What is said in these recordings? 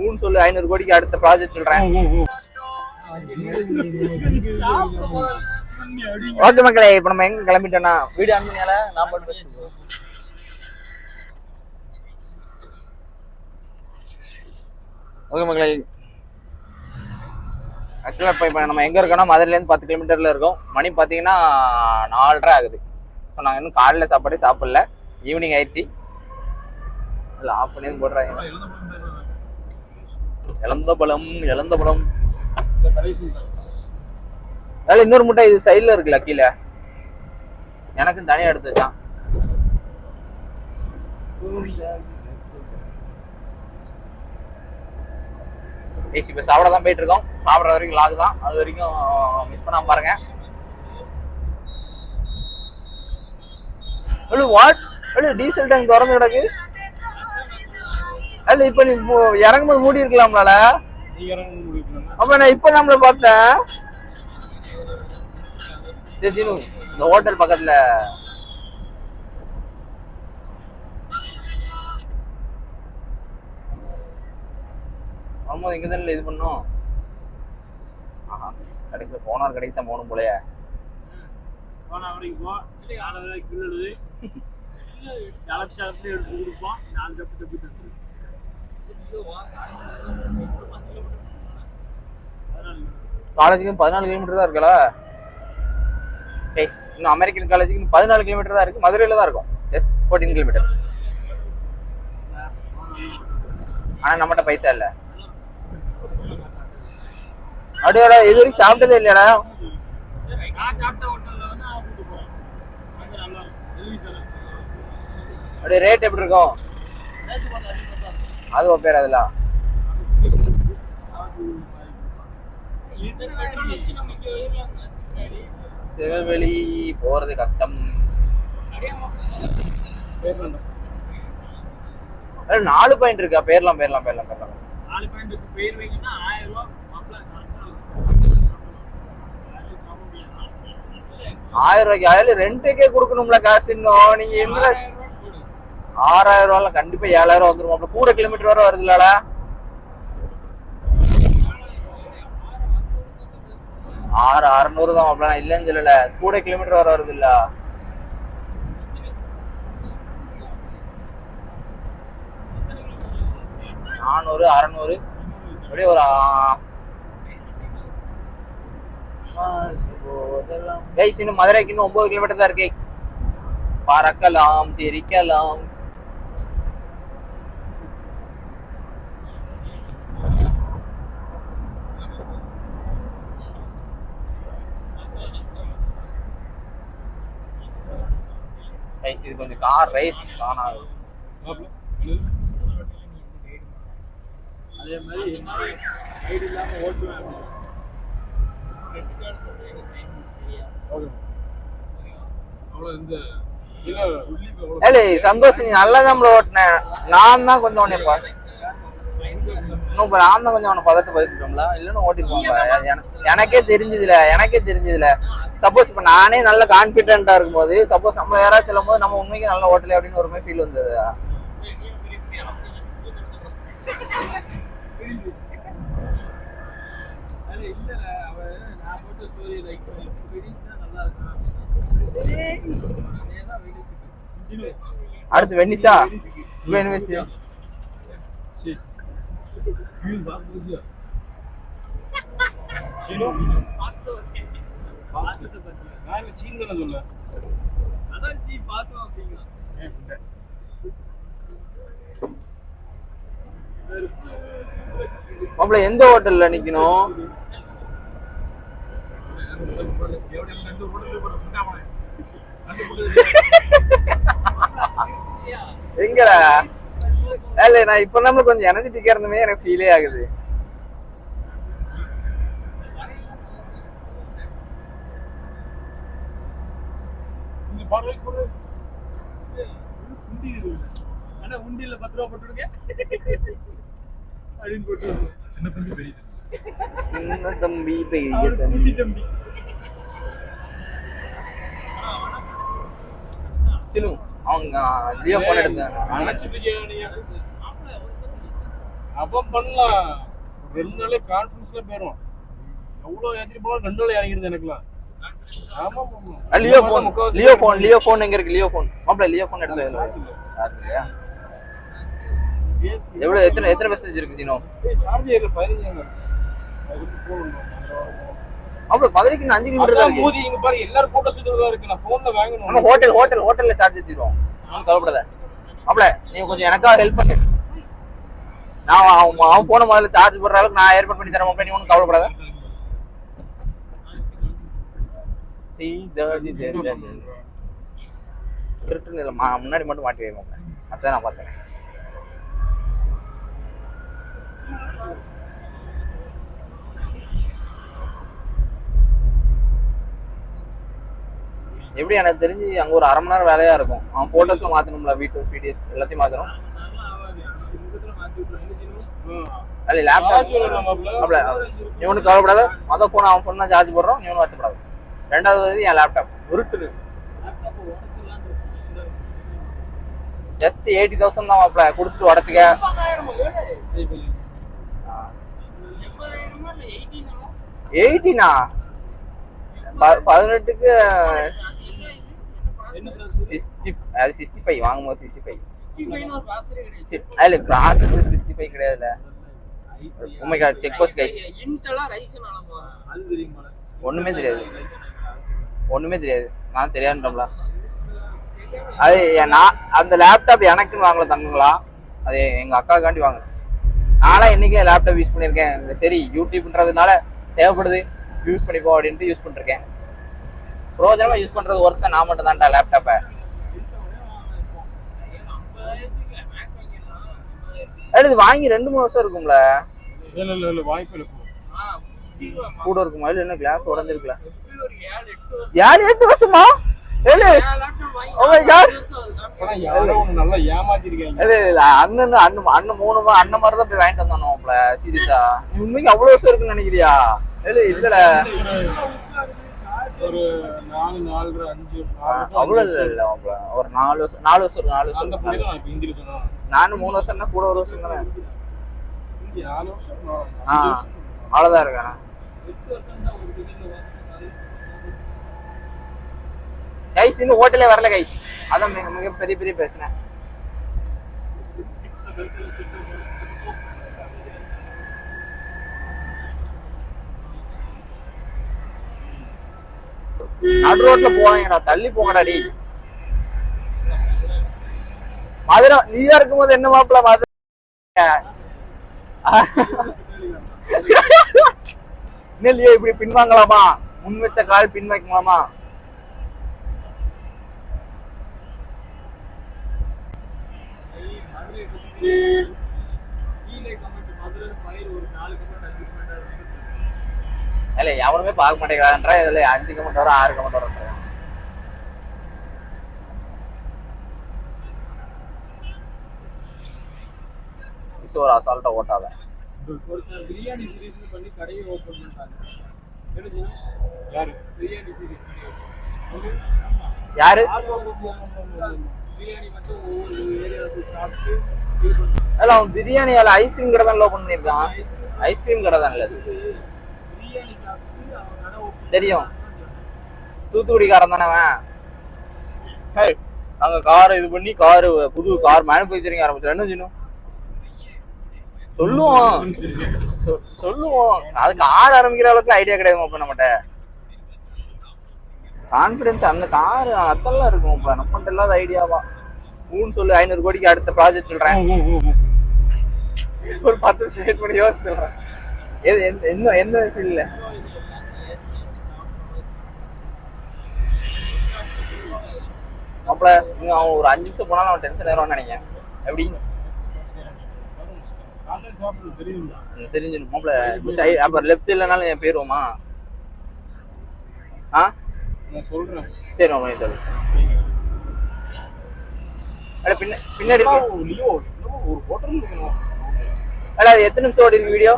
ஊன்னு சொல்லு 500 கோடிக்கு அடுத்த ப்ராஜெக்ட் சொல்றேன். ஓகே மக்களே, இப்ப நம்ம எங்க கிளம்பிட்டோம்னா வீடியோ ஆன் பண்ணியால நான் போட்டு பேசுறேன். ஓகே மக்களே, ஆக்சுவலா இப்ப நம்ம எங்க இருக்கோம்னா மதுரையில இருந்து 10 கிலோமீட்டர்ல இருக்கோம். மணி பாத்தீங்கன்னா 4:30 ஆகுது. ஸோ நாங்கள் இன்னும் காலையில் சாப்பாடே சாப்பிடல, ஈவினிங் ஆயிடுச்சு. இல்லை ஆஃப் பண்ணி போடுறாங்க. இழந்த பழம் அதில் இன்னொரு முட்டை இது சைடில் இருக்குல்ல கீழே, எனக்கும் தனியாக எடுத்து வச்சான். இப்போ சாப்பிட தான் போயிட்டு இருக்கோம். சாப்பிட்ற வரைக்கும் லாக் தான், அது வரைக்கும் மிஸ் பண்ணாம பாருங்க. டீசல் டேங்க் திறந்து கிடக்கு. அல்ல இப்ப நீ இறங்கும்போது மூடி இருக்கலாம்ல. அப்ப நான் இப்ப நம்மள பார்த்தேன். இந்த ஹோட்டல் பக்கத்துல வரும்போது இங்கதான் இது பண்ணும். கடைசியில போனார் கடைக்கு தான் போகணும் போலயே. காலேஜுக்கு 14 கிலோமீட்டர் தான் இருக்கல. இன்னும் அமெரிக்கன் காலேஜுக்கு 14 கிலோமீட்டர் தான் இருக்கு. மதுரையில தான் இருக்கும், ஜஸ்ட் 14 கிலோமீட்டர்ஸ். ஆனா நம்மகிட்ட பைசா இல்ல. அப்படியோட இது வரைக்கும் சாப்பிட்டதே இல்லையாடா. அப்படியே ரேட் எப்படி இருக்கும் அது பேர் அதுல திருநெல்வேலி போறது கஷ்டம். 4 பாயிண்ட் இருக்கா? பேர்லாம் 4 பாயிண்ட் பேர் வைங்கன்னா 1000 ரூபாய். 1000 ரூபாய்க்கு ஆயிரம் ரெண்டுக்கே கொடுக்கணும்ல காசு. இன்னும் நீங்க என்ன 6000 ரூபாய்ல கண்டிப்பா 7000 வந்துரும். கூட கிலோமீட்டர் வர வருது இல்லடா. 600 தான் மாப்பிள, நான் இல்லைன்னு சொல்லல. கூட கிலோமீட்டர் வர வருது இல்ல. நானூறு 600 அப்படியே ஒரு இன்னும் மதுரைக்கு இன்னும் 9 கிலோமீட்டர் தான் இருக்கு. பறக்கலாம், சிரிக்கலாம். இது கொஞ்சம் கார் ரேஸ் காணாது. அதே மாதிரி ரைடு இல்லாம ஓட்டுவேன். சந்தோஷ், நீ நல்லா தான் ஓட்டினேன். நான் தான் கொஞ்சம் உன்னை நான் தான் கொஞ்சம் உன்னை பதட்டு பதட்டோம்ல. இல்லைன்னு ஓட்டிருப்பாங்க. எனக்கே தெரிஞ்சதுல சப்போஸ் இப்ப நானே நல்ல கான்பிடென்டா இருக்கும்போது சப்போஸ் நம்ம யாராவது சொல்லும் போது நம்ம உண்மைக்கு நல்ல ஓட்டல அப்படின்னு ஒரு மாதிரி ஃபீல் வந்தது. அடுத்து வெனிஸா வெனிஸ் மாப்பிள்ள எந்த ஹோட்டல்ல நிக்கணும்? எங்கடா? இல்ல நான் இப்ப நம்ம கொஞ்சம் எனர்ஜெட்டிக்கா இருந்தமே எனக்கு ஃபீலே ஆகுது. உண்டியில 10 ரூபா போட்டுருங்க அப்படின்னு போட்டு சின்ன தம்பி பெரிய தம்பி அவங்க லியோ போன் எடுத்தாங்க. அப்ப பண்ணலாம். 2 நாளே கான்ஃபரன்ஸ்ல போயிரும். எவ்வளவு ஏத்தி போனாலும் 2 நாள் இறங்கிருது எனக்குலாம். ஆமா ஆமா. லியோ போன் எங்க இருக்கு? லியோ போன் மாப்ள, லியோ போன் எடுத்து இல்லையா? எவ்வளவு எத்தனை மெசேஜ் இருக்கு ஜீனோ? சார்ஜ் ஏறல 15 அதுக்கு போறோம். மாப்ள 15 5 கிலோமீட்டர் தான் இருக்கு. மோதி இங்க பாரு எல்லாரும் போட்டோ ஷூட்ல இருக்கு. நான் போன்ல வாங்கணும். நம்ம ஹோட்டல்ல சார்ஜ் ஏத்திடுவோம். நான் கவலைப்படாத மாப்ள, நீ கொஞ்சம் எனக்காக ஹெல்ப் பண்ணு. நான் அவன் போன முதல்ல சார்ஜ் போடுற அளவுக்கு நான் ஏற்பாடு பண்ணி தரேன் மாப்ள, நீ ஒன்றும் கவலைப்படாத. திருட்டு முன்னாடி மட்டும் மாட்டி வைமாப்ல, அதான் நான் பார்த்தேன். எப்படி எனக்கு தெரிஞ்சு அங்க ஒரு அரை மணி நேரம் வேலையா இருக்கும். அவன் போட்டோஸ்ல மாத்தணும்ல, வீடியோஸ் எல்லாத்தையும் மாத்தணும். அல்ல லேப்டாப் நீ ஒன்றும் கவலைப்படாத. மொதல் போன் அவன் போன் தான் சார்ஜ் போடுறோம், நீ ஒன்றும் வருத்தப்படாது. ரெண்டாவது என் லேப்டாப் உருட்டுது. ஜஸ்ட் 80,000 தான் மாப்ள, கொடுத்துட்டு உடத்துக்க. 18 18க்கு 65 வாங்கும்போது 65 இல்ல, process 65 கிடையாதுல. Oh my god, check post guys. ஒண்ணுமே தெரியாது. நான் தெரியாதுன்றோம்ல. அது நான் அந்த லேப்டாப் எனக்குன்னு வாங்கல தங்குங்களா, அது எங்க அக்காக்காண்டி வாங்க. நான்லாம் என்னைக்கே லேப்டாப் யூஸ் பண்ணியிருக்கேன். சரி யூடியூப்ன்றதுனால தேவைப்படுது, யூஸ் பண்ணிப்போம் அப்படின்ட்டு யூஸ் பண்ணிருக்கேன். பிரோஜனமா யூஸ் பண்றது ஒருத்தன் நான் மட்டும் தான்டா லேப்டாப்பை. இது வாங்கி 2-3 வருஷம் இருக்கும்ல. கூட இருக்குமா? இல்ல என்ன கிளாஸ் உடஞ்சிருக்கல. 7-8 வருஷமா? அண்ணன் 3 அண்ணன் மாதிரி தான் போய் வாங்கிட்டு வந்தானோப்ல. சீரியஸா உண்மைக்கு அவ்வளவு வருஷம் இருக்குன்னு நினைக்கிறியா? இல்ல ஒரு 4 5 அவ்வளவு இல்ல மாப்ள, ஒரு 4 வருஷம் நானும் 3 வருஷம்னா கூட ஒரு வருஷம் தானே. 4 வருஷம் அவ்வளவுதான் இருக்கேன். கைஸ் இன்னும் ஹோட்டலே வரல கைஸ், அதான் மிக பெரிய பிரச்சனை. நடு ரோட்ல போவாங்கடா, தள்ளி போங்கடா டி. மதுரை நீயா இருக்கும் போது என்ன மாப்பிள்ள மதுரை இல்லையா? இப்படி பின்வாங்கலாமா? முன் வச்ச கால் பின் வைக்கலாமா? இல்ல எவனுமே பார்க்க மாட்டேங்கிறான்றா. இதுல 5 கமெண்ட் வரும், 6 கமெண்ட் வரும். ஒரு அசால்ட்டா ஓட்டாத. பிரியாணி சீரிஸ் பண்ணி கடையை ஓபன் பண்ணிட்டாங்க. யாரு? பிரியாணி மட்டும் ஒவ்வொரு ஏரியாவுக்கு சாப்பிட்டு இல்ல அவன் பிரியாணி அல்ல, ஐஸ்கிரீம் கடை தான் ஓபன் பண்ணிருக்கான். ஐஸ்கிரீம் கடை தான் இல்ல, தெரியும். தூத்துக்குடிக்காரன் தானே அவன். நாங்க கார் இது பண்ணி புது கார் மேனுஃபேக்சரிங் ஆரம்பிச்சோம். என்ன செய்யணும் சொல்லுவோம். அதுக்கு கார் ஆரம்பிக்கிற அளவுக்கு ஐடியா கிடையாது நம்மகிட்ட. கான்பிடன்ஸ் அந்த கார் அதெல்லாம் இருக்கும். நம்மகிட்ட இல்லாத ஐடியாவா ஊன்னு சொல்லு. 500 கோடிக்கு அடுத்த ப்ராஜெக்ட் சொல்றேன். ஒரு 10 வருஷம் வெயிட் பண்ணி யோசிச்சு சொல்றேன். எந்த ஃபீல்ட்ல அப்பல அவன் ஒரு 5 நிமிஷம் போனாலும் அவன் டென்ஷன் ஆயிடுவான்னு நினைக்கிறேன். எப்படி தெரிஞ்சு மாப்ள அப்ப லெஃப்ட் இல்லனாலும் என் பேருவோமா? நான் சொல்றேன். சரி மாமா நீ சொல்லு. பின்னாடி ஒரு ஹோட்டல் இருக்கணும். அல்ல அது எத்தனை நிமிஷம் ஓடி இருக்கு வீடியோ?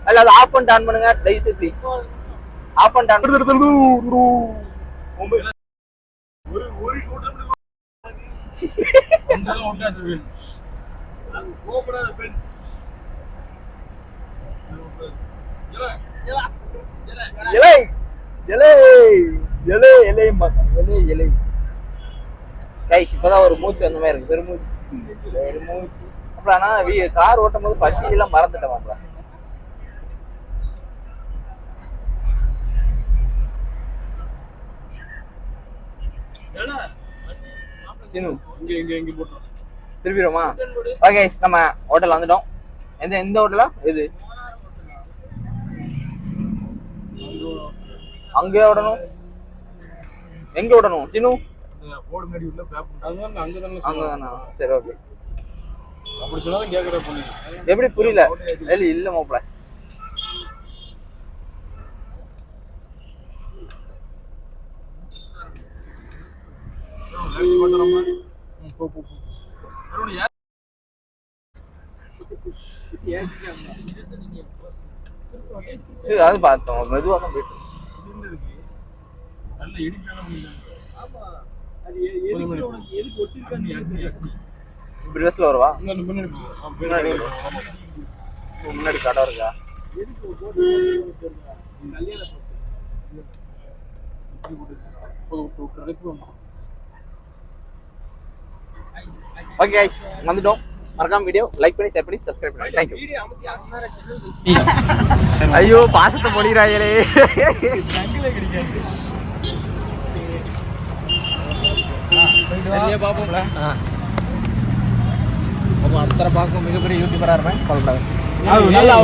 அல்ல அது ஆஃப் அண்ட் ஆன் பண்ணுங்க தயவு செய்து ப்ளீஸ். ஆஃப் அண்ட் ஆன் ஒரு ஹோட்டல் இலை இலை இலை இலை இலை இலை கைஸ் இப்பதான் ஒரு மூச்சு அந்த மாதிரி இருக்கு பெருமூச்சு அப்புறம் ஆனா கார் ஓட்டும் போது பசி எல்லாம் மறந்துட்டேன் மாப்பிள்ள. சின்னு இங்க போட்டோம். திருப்பிடுமா? ஓகே நம்ம ஹோட்டல் வந்துட்டோம். எந்த ஹோட்டலா இது? அங்கே விடணும். எங்க விடணும் சின்னு? அங்கதானா? சரி ஓகே. அப்படி சொன்னாலும் கேட்கற பொண்ணு எப்படி புரியல? இல்ல மாப்பிள்ள. இது அது பார்த்தோம் மெதுவா தான் போயிட்டு இப்படி பஸ்ல வருவா முன்னாடி கடை இருக்கா? ஓகே गाइस வந்துட்டோம். மறக்காம வீடியோ லைக் பண்ணி ஷேர் பண்ணி சப்ஸ்கிரைப் பண்ணுங்க. Thank you. ஐயோ பாசத்தை பொழிறாங்களே. தங்கிலே கிடைக்காது. வெளியே பாப்போம்ல. அப்ப அடுத்த பார்க்கும் மிகப்பெரிய யூடியூபரா இருப்பேன். நல்லா